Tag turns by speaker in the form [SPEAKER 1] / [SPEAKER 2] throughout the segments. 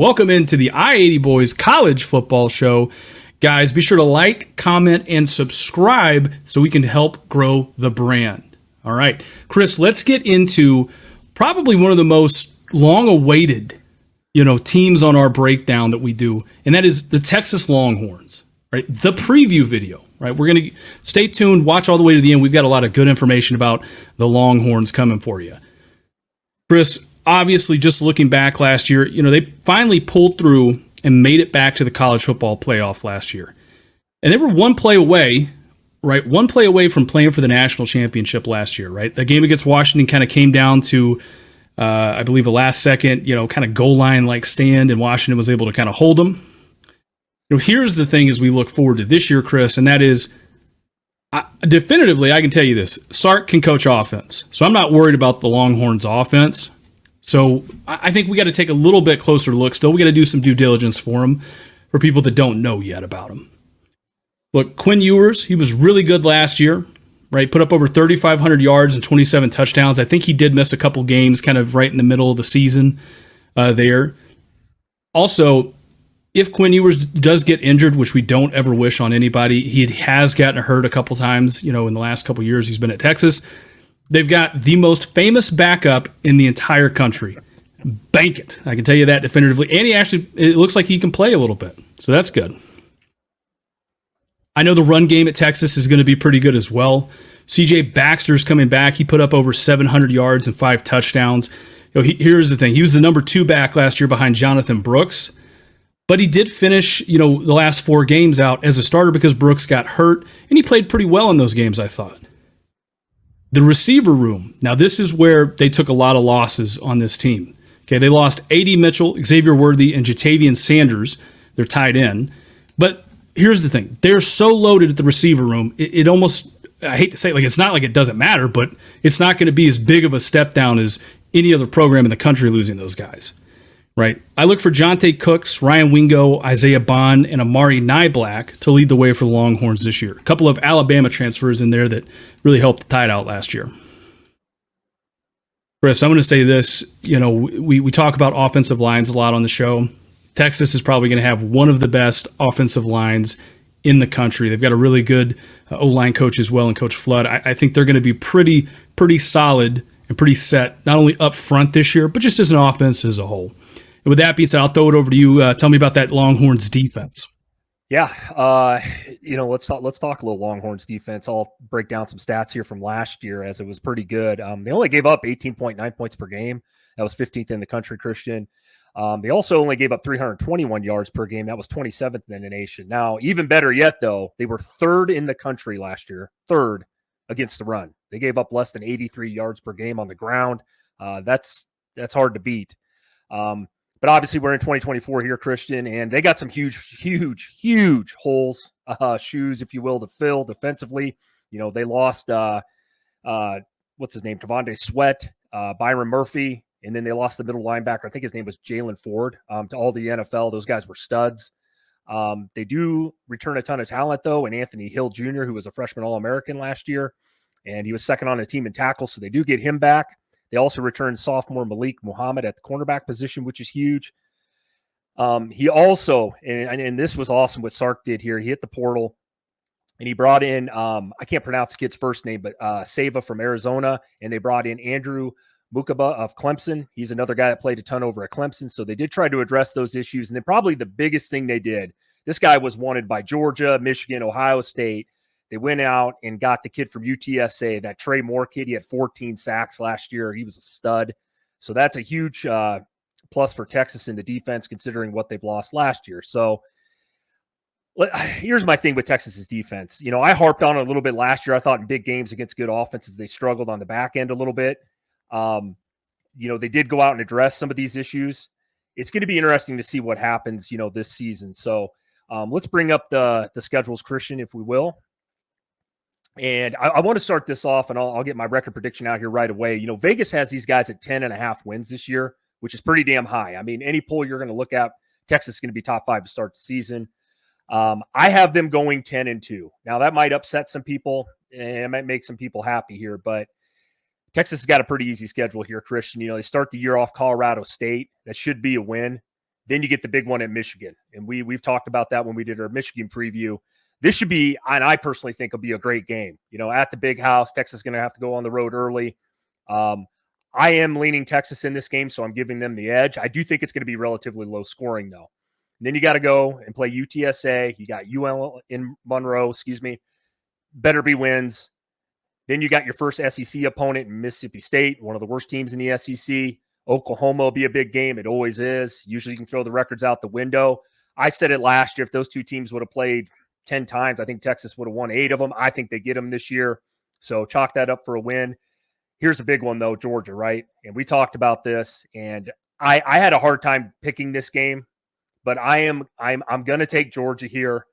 [SPEAKER 1] Welcome into the I-80 Boys College Football Show. Guys, be sure to like, comment, and subscribe so we can help grow the brand. All right, Chris, let's get into probably one of the most long-awaited, teams on our breakdown that we do, and that is the Texas Longhorns, right? The preview video, right? We're going to stay tuned, watch all the way to the end. We've got a lot of good information about the Longhorns coming for you. Chris, obviously, just looking back last year, they finally pulled through and made it back to the college football playoff last year. And they were one play away, right? One play away from playing for the national championship last year, right? The game against Washington kind of came down to, I believe, a last second, kind of goal line like stand, and Washington was able to kind of hold them. Here's the thing as we look forward to this year, Chris, and that is, definitively, I can tell you this: Sark can coach offense, so I'm not worried about the Longhorns' offense. So I think we got to take a little bit closer look. Still, we got to do some due diligence for them, for people that don't know yet about them. Look, Quinn Ewers, he was really good last year, right? Put up over 3,500 yards and 27 touchdowns. I think he did miss a couple games, kind of right in the middle of the season there. Also, if Quinn Ewers does get injured, which we don't ever wish on anybody, he has gotten hurt a couple times, in the last couple years he's been at Texas. They've got the most famous backup in the entire country. Bank it. I can tell you that definitively. And it looks like he can play a little bit. So that's good. I know the run game at Texas is going to be pretty good as well. CJ Baxter's coming back. He put up over 700 yards and 5 touchdowns. Here's the thing. He was the number 2 back last year behind Jonathan Brooks. But he did finish, the last 4 games out as a starter because Brooks got hurt. And he played pretty well in those games, I thought. The receiver room. Now, this is where they took a lot of losses on this team. Okay, they lost A.D. Mitchell, Xavier Worthy, and Jatavian Sanders. They're tied in. But here's the thing. They're so loaded at the receiver room, it almost, I hate to say it, it's not like it doesn't matter, but it's not going to be as big of a step down as any other program in the country losing those guys. Right. I look for Jonte Cooks, Ryan Wingo, Isaiah Bond, and Amari Nyblack to lead the way for the Longhorns this year. A couple of Alabama transfers in there that really helped the Tide out last year. Chris, I'm going to say this. We talk about offensive lines a lot on the show. Texas is probably going to have one of the best offensive lines in the country. They've got a really good O-line coach as well, and Coach Flood. I think they're going to be pretty solid and pretty set, not only up front this year, but just as an offense as a whole. And with that being said, I'll throw it over to you. Tell me about that Longhorns defense.
[SPEAKER 2] Yeah, let's talk a little Longhorns defense. I'll break down some stats here from last year, as it was pretty good. They only gave up 18.9 points per game. That was 15th in the country, Christian. They also only gave up 321 yards per game. That was 27th in the nation. Now, even better yet, though, they were 3rd in the country last year, 3rd against the run. They gave up less than 83 yards per game on the ground. That's hard to beat. But obviously, we're in 2024 here, Christian, and they got some huge holes, shoes, if you will, to fill defensively. They lost, what's his name, Tavonde Sweat, Byron Murphy, and then they lost the middle linebacker. I think his name was Jalen Ford, to all the NFL. Those guys were studs. They do return a ton of talent, though, and Anthony Hill Jr., who was a freshman All-American last year, and he was second on the team in tackles, so they do get him back. They also returned sophomore Malik Muhammad at the cornerback position, which is huge. He also, and this was awesome what Sark did here, he hit the portal, and he brought in, I can't pronounce the kid's first name, but Seva from Arizona, and they brought in Andrew Mukaba of Clemson. He's another guy that played a ton over at Clemson, so they did try to address those issues. And then probably the biggest thing they did, this guy was wanted by Georgia, Michigan, Ohio State. They went out and got the kid from UTSA, that Trey Moore kid. He had 14 sacks last year. He was a stud. So that's a huge plus for Texas in the defense, considering what they've lost last year. So here's my thing with Texas's defense. I harped on it a little bit last year. I thought in big games against good offenses, they struggled on the back end a little bit. They did go out and address some of these issues. It's going to be interesting to see what happens, this season. So let's bring up the schedules, Christian, if we will. And I want to start this off, and I'll get my record prediction out here right away. Vegas has these guys at 10.5 wins this year, which is pretty damn high. I mean, any poll you're going to look at, Texas is going to be top 5 to start the season. I have them going 10-2. Now, that might upset some people, and it might make some people happy here, but Texas has got a pretty easy schedule here, Christian. They start the year off Colorado State. That should be a win. Then you get the big one at Michigan. And we've talked about that when we did our Michigan preview. This should be, and I personally think will be a great game. At the big house, Texas is going to have to go on the road early. I am leaning Texas in this game, so I'm giving them the edge. I do think it's going to be relatively low scoring, though. And then you got to go and play UTSA. You got UL in Monroe, Better be wins. Then you got your first SEC opponent in Mississippi State, one of the worst teams in the SEC. Oklahoma will be a big game. It always is. Usually you can throw the records out the window. I said it last year. If those two teams would have played 10 times, I think Texas would have won 8 of them. I think they get them this year. So chalk that up for a win. Here's a big one, though, Georgia, right? And we talked about this, and I had a hard time picking this game, but I'm going to take Georgia here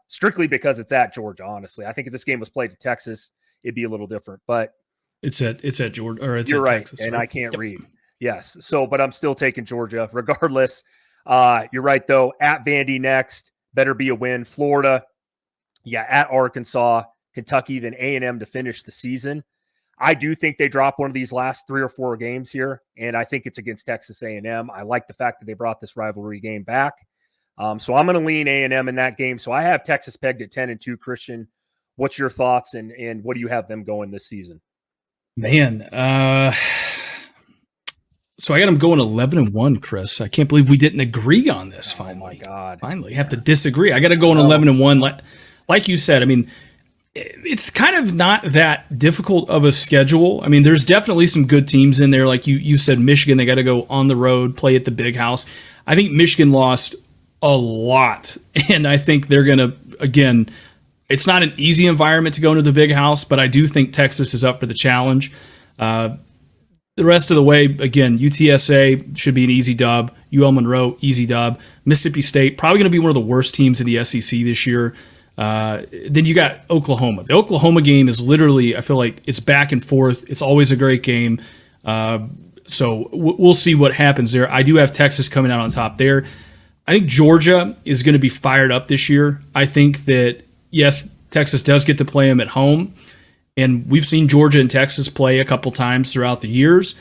[SPEAKER 2] strictly because it's at Georgia, honestly. I think if this game was played to Texas, it'd be a little different. But
[SPEAKER 1] it's at Georgia, or it's
[SPEAKER 2] you're
[SPEAKER 1] at
[SPEAKER 2] right,
[SPEAKER 1] Texas,
[SPEAKER 2] and
[SPEAKER 1] right?
[SPEAKER 2] I can't read. Yes. So, but I'm still taking Georgia regardless. You're right, though. At Vandy next, better be a win. Florida, at Arkansas, Kentucky, then A&M to finish the season. I do think they drop one of these last 3 or 4 games here, and I think it's against Texas A&M. I like the fact that they brought this rivalry game back. So I'm going to lean A&M in that game. So I have Texas pegged at 10-2. Christian, what's your thoughts, and what do you have them going this season?
[SPEAKER 1] Man, so I got them going 11-1, Chris. I can't believe we didn't agree on this. Finally,
[SPEAKER 2] oh my God!
[SPEAKER 1] Finally, have to disagree. I got to go 11-1. Like you said, I mean, it's kind of not that difficult of a schedule. I mean, there's definitely some good teams in there. Like you said, Michigan, they got to go on the road, play at the big house. I think Michigan lost a lot, and I think they're going to, again, it's not an easy environment to go into the big house, but I do think Texas is up for the challenge. The rest of the way, again, UTSA should be an easy dub. UL Monroe, easy dub. Mississippi State, probably going to be one of the worst teams in the SEC this year. Then you got Oklahoma. The Oklahoma game is literally, I feel like it's back and forth. It's always a great game. So we'll see what happens there. I do have Texas coming out on top there. I think Georgia is going to be fired up this year. I think that, yes, Texas does get to play them at home. And we've seen Georgia and Texas play a couple times throughout the years.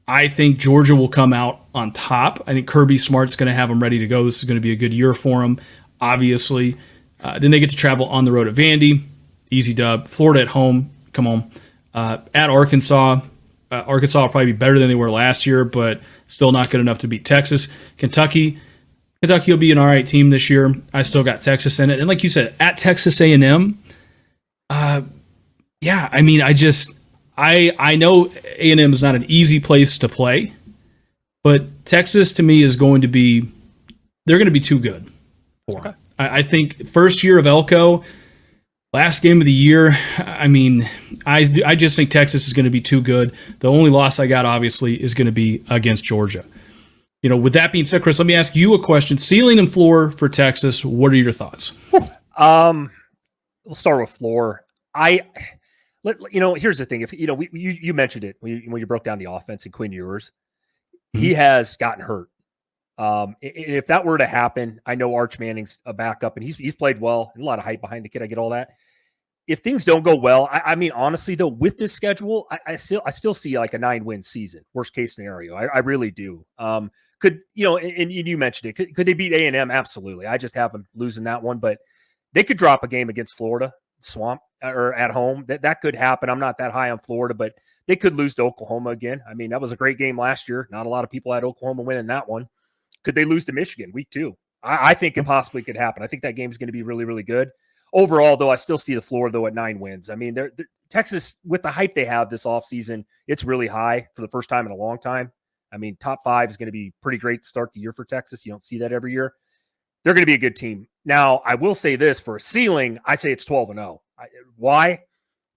[SPEAKER 1] I think Georgia will come out on top. I think Kirby Smart's going to have them ready to go. This is going to be a good year for them, obviously. Then they get to travel on the road to Vandy. Easy dub. Florida at home. Come on. At Arkansas. Arkansas will probably be better than they were last year, but still not good enough to beat Texas. Kentucky will be an all right team this year. I still got Texas in it. And like you said, at Texas A&M, I mean, I know A&M is not an easy place to play, but Texas to me is going to be, they're going to be too good for them. I think first year of Elko, last game of the year, I mean, I just think Texas is going to be too good. The only loss I got, obviously, is going to be against Georgia. With that being said, Chris, let me ask you a question. Ceiling and floor for Texas, what are your thoughts?
[SPEAKER 2] We'll start with floor. Here's the thing. If you mentioned it when you broke down the offense and Quinn Ewers, he has gotten hurt. If that were to happen, I know Arch Manning's a backup, and he's played well. A lot of hype behind the kid. I get all that. If things don't go well, I mean, honestly, though, with this schedule, I still see like a 9-win season, worst case scenario. I really do. And you mentioned it. Could they beat A&M? Absolutely. I just have them losing that one, but they could drop a game against Florida Swamp or at home. That could happen. I'm not that high on Florida, but they could lose to Oklahoma again. I mean, that was a great game last year. Not a lot of people had Oklahoma winning that one. Could they lose to Michigan week 2? I think it possibly could happen. I think that game is going to be really, really good. Overall, though, I still see the floor, though, at 9 wins. I mean, Texas, with the hype they have this offseason, it's really high for the first time in a long time. I mean, top 5 is going to be pretty great to start the year for Texas. You don't see that every year. They're going to be a good team. Now, I will say this, for a ceiling, I say it's 12-0. Why?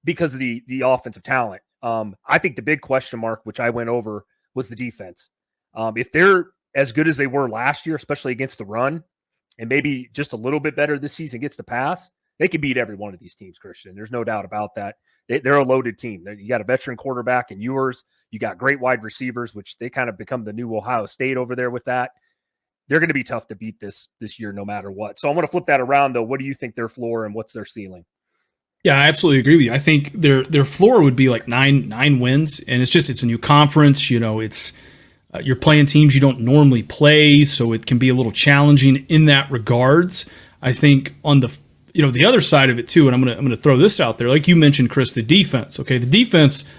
[SPEAKER 2] Because of the offensive talent. I think the big question mark, which I went over, was the defense. If they're as good as they were last year, especially against the run, and maybe just a little bit better this season against the pass, they can beat every one of these teams, Christian. There's no doubt about that. They're a loaded team. You got a veteran quarterback in Ewers. You got great wide receivers, which they kind of become the new Ohio State over there with that. They're going to be tough to beat this year no matter what. So I'm going to flip that around, though. What do you think their floor and what's their ceiling?
[SPEAKER 1] Yeah, I absolutely agree with you. I think their floor would be like nine wins, and it's a new conference. It's You're playing teams you don't normally play, so it can be a little challenging in that regards. I think on the other side of it too, and I'm gonna throw this out there, like you mentioned, Chris, the defense. Okay, the defense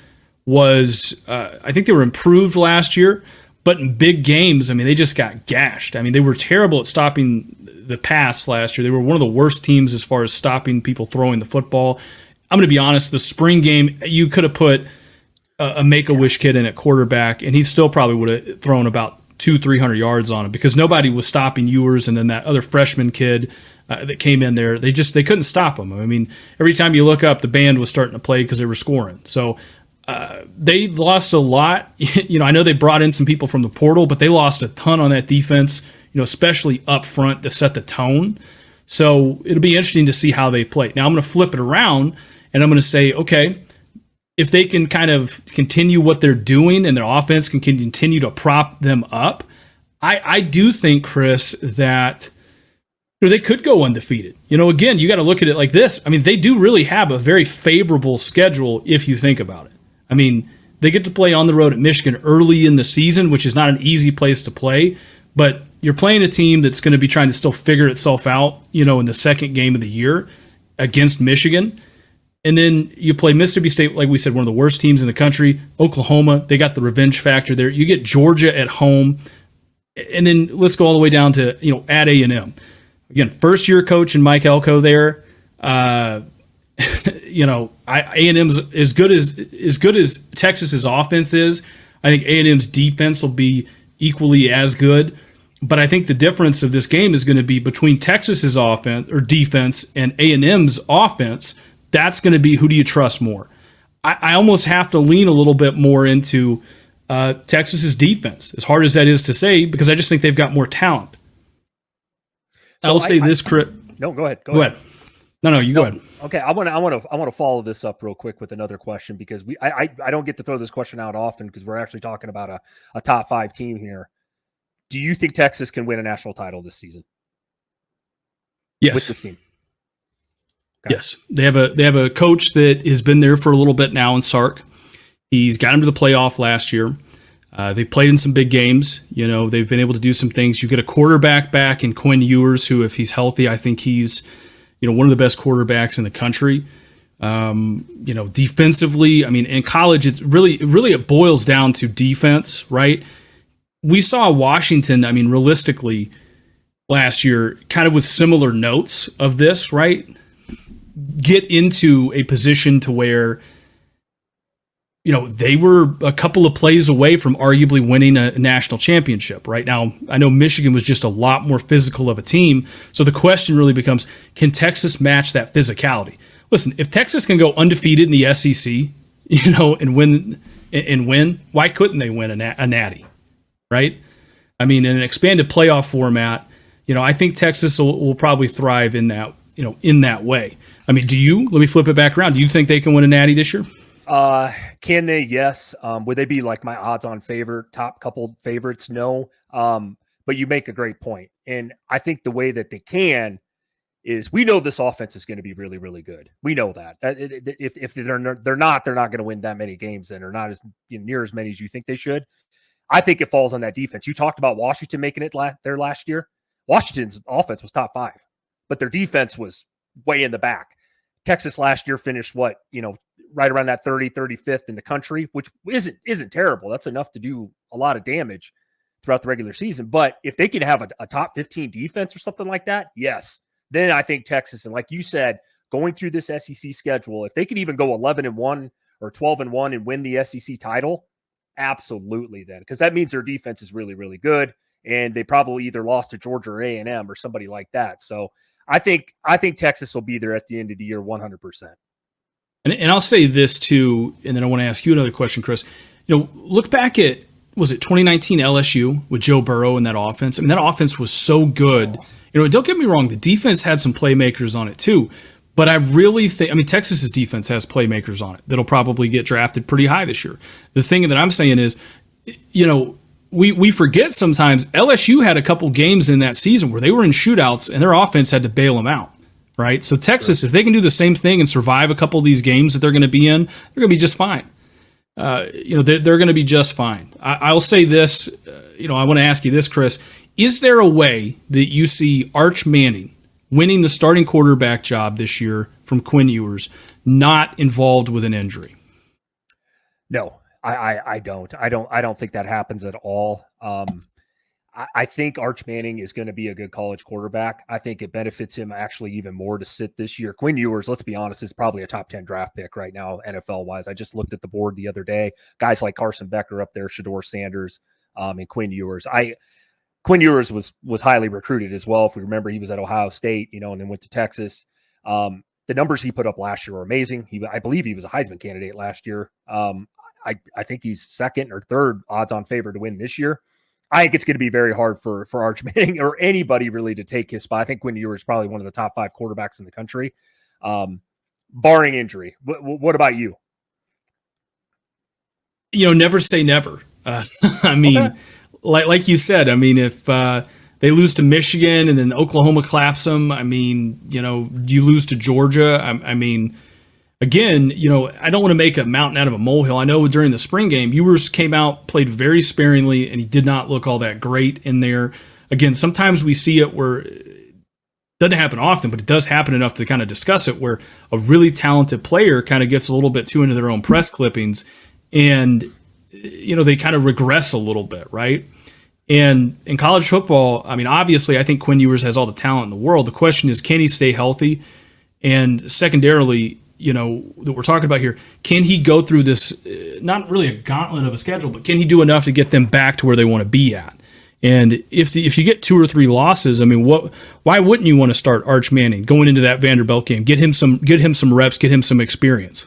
[SPEAKER 1] was I think they were improved last year, but in big games, I mean, they just got gashed. I mean, they were terrible at stopping the pass last year. They were one of the worst teams as far as stopping people throwing the football. I'm going to be honest, the spring game, you could have put a Make-A-Wish kid in at quarterback, and he still probably would have thrown about 200-300 yards on him because nobody was stopping Ewers, and then that other freshman kid that came in there, they couldn't stop him. I mean, every time you look up, the band was starting to play because they were scoring. So they lost a lot. I know they brought in some people from the portal, but they lost a ton on that defense, especially up front to set the tone. So it'll be interesting to see how they play. Now I'm going to flip it around, and I'm going to say, okay, if they can kind of continue what they're doing and their offense can continue to prop them up, I do think, Chris, that they could go undefeated. Again, you got to look at it like this. I mean, they do really have a very favorable schedule if you think about it. I mean, they get to play on the road at Michigan early in the season, which is not an easy place to play, but you're playing a team that's going to be trying to still figure itself out, in the second game of the year against Michigan. And then you play Mississippi State, like we said, one of the worst teams in the country. Oklahoma, they got the revenge factor there. You get Georgia at home. And then let's go all the way down to, at A&M. Again, first-year coach and Mike Elko there. A&M's as good as Texas's offense is. I think A&M's defense will be equally as good. But I think the difference of this game is going to be between Texas's offense or defense and A&M's offense. That's going to be who do you trust more. I almost have to lean a little bit more into Texas's defense, as hard as that is to say, because I just think they've got more talent. So I will say this, Chris.
[SPEAKER 2] No, go ahead.
[SPEAKER 1] Go ahead. No, you go ahead.
[SPEAKER 2] Okay, I want to follow this up real quick with another question because I don't get to throw this question out often because we're actually talking about a top 5 team here. Do you think Texas can win a national title this season?
[SPEAKER 1] Yes.
[SPEAKER 2] With this team? Okay.
[SPEAKER 1] Yes. They have a coach that has been there for a little bit now in Sark. He's got him to the playoff last year. They played in some big games. They've been able to do some things. You get a quarterback back in Quinn Ewers, who, if he's healthy, I think he's one of the best quarterbacks in the country. Defensively, I mean, in college, it's really it boils down to defense, right? We saw Washington, I mean, realistically, last year, kind of with similar notes of this, right? Get into a position to where, they were a couple of plays away from arguably winning a national championship. Right now, I know Michigan was just a lot more physical of a team. So the question really becomes, can Texas match that physicality? Listen, if Texas can go undefeated in the SEC, and win, why couldn't they win a natty? Right? I mean, in an expanded playoff format, I think Texas will probably thrive in that, in that way. I mean, let me flip it back around. Do you think they can win a natty this year?
[SPEAKER 2] Can they? Yes. Would they be like my odds-on favorite, top couple favorites? No. But you make a great point. And I think the way that they can is we know this offense is going to be really, really good. We know that. If they're not going to win that many games then, or not as near as many as you think they should. I think it falls on that defense. You talked about Washington making it there last year. Washington's offense was top 5, but their defense was way in the back. Texas last year finished right around that 35th in the country, which isn't terrible. That's enough to do a lot of damage throughout the regular season. But if they can have a top 15 defense or something like that, yes, then I think Texas, and like you said, going through this SEC schedule, if they could even go 11-1 or 12-1 and win the SEC title, absolutely then, because that means their defense is really, really good, and they probably either lost to Georgia or A&M or somebody like that. So I think Texas will be there at the end of the year 100%.
[SPEAKER 1] And I'll say this too, and then I want to ask you another question, Chris. Look back at, was it 2019 LSU with Joe Burrow and that offense? I mean, that offense was so good. Don't get me wrong, the defense had some playmakers on it too. But I really think, Texas's defense has playmakers on it that'll probably get drafted pretty high this year. The thing that I'm saying is, we forget sometimes LSU had a couple games in that season where they were in shootouts and their offense had to bail them out, right? So Texas, if they can do the same thing and survive a couple of these games that they're going to be in, they're going to be just fine. they're going to be just fine. I'll say this, I want to ask you this, Chris. Is there a way that you see Arch Manning winning the starting quarterback job this year from Quinn Ewers not involved with an injury?
[SPEAKER 2] No, I don't. I don't think that happens at all. I think Arch Manning is going to be a good college quarterback. I think it benefits him actually even more to sit this year. Quinn Ewers, let's be honest, is probably a top 10 draft pick right now, NFL wise. I just looked at the board the other day. Guys like Carson Becker up there, Shador Sanders, and Quinn Ewers. Quinn Ewers was highly recruited as well. If we remember, he was at Ohio State, and then went to Texas. The numbers he put up last year were amazing. I believe he was a Heisman candidate last year. I think he's second or third odds-on favorite to win this year. I think it's going to be very hard for Arch Manning or anybody really to take his spot. I think Quinn Ewers is probably one of the top 5 quarterbacks in the country, barring injury. What about you?
[SPEAKER 1] Never say never. I mean, okay. like you said, I mean, if they lose to Michigan and then Oklahoma claps them, I mean, you lose to Georgia. I mean, again, I don't want to make a mountain out of a molehill. I know during the spring game, Ewers came out, played very sparingly, and he did not look all that great in there. Again, sometimes we see it where it doesn't happen often, but it does happen enough to kind of discuss it, where a really talented player kind of gets a little bit too into their own press clippings, and they kind of regress a little bit, right? And in college football, I mean, obviously, I think Quinn Ewers has all the talent in the world. The question is, can he stay healthy? And secondarily, that we're talking about here, can he go through this, not really a gauntlet of a schedule, but can he do enough to get them back to where they want to be at? And if you get 2 or 3 losses, I mean, why wouldn't you want to start Arch Manning going into that Vanderbilt game? Get him some reps, get him some experience.